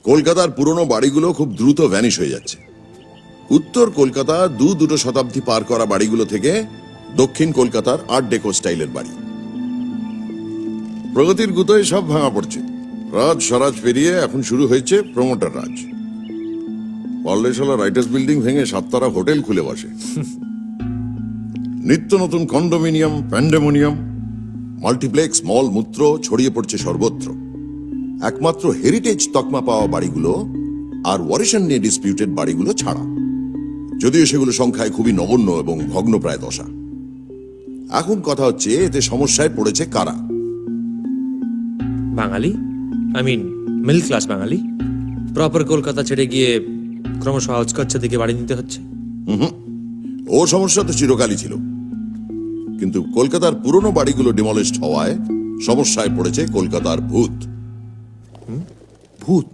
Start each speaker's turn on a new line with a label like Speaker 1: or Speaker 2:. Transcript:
Speaker 1: কলকাতার পুরনো বাড়িগুলো খুব দ্রুত ভ্যানিশ হয়ে যাচ্ছে। উত্তর কলকাতা দুটো শতাব্দী পার করা বাড়িগুলো থেকে দক্ষিণ কলকাতার আর্ট ডেকো স্টাইলের বাড়ি। প্রগতির গুতোয় সব ভাঙা পড়ছে। রাজ স্বরাজ পেরিয়ে এখন শুরু হয়েছে প্রমোটার রাজ। পাল্লেশালা রাইটার্স বিল্ডিং ভেঙে সাততারা হোটেল খুলে বসে। নিত্য নতুন কন্ডোমিনিয়াম, প্যান্ডেমোনিয়াম, মাল্টিপ্লেক্স, মল মূত্র ছড়িয়ে পড়ছে সর্বত্র। একমাত্র হেরিটেজ তকমা পাওয়া বাড়িগুলো আর ওয়ারিশন নিয়ে ডিসপিউটেড বাড়িগুলো ছাড়া, যদিও সেগুলো সংখ্যায় খুবই নগণ্য এবং ভগ্নপ্রায় দশা। এখন কথা হচ্ছে এতে সমস্যায় পড়েছে কারা?
Speaker 2: বাঙালি, আই মিন মিডল ক্লাস বাঙালি। প্রপার কলকাতা ছেড়ে গিয়ে ক্রমশ আউটস্কার্টসের দিকে বাড়ি নিতে হচ্ছে।
Speaker 1: ও সমস্যা তো চিরকালই ছিল, কিন্তু কলকাতার পুরনো বাড়িগুলো ডিমলিশড হওয়ায় সমস্যায় পড়েছে কলকাতার ভূত।
Speaker 2: ভূত?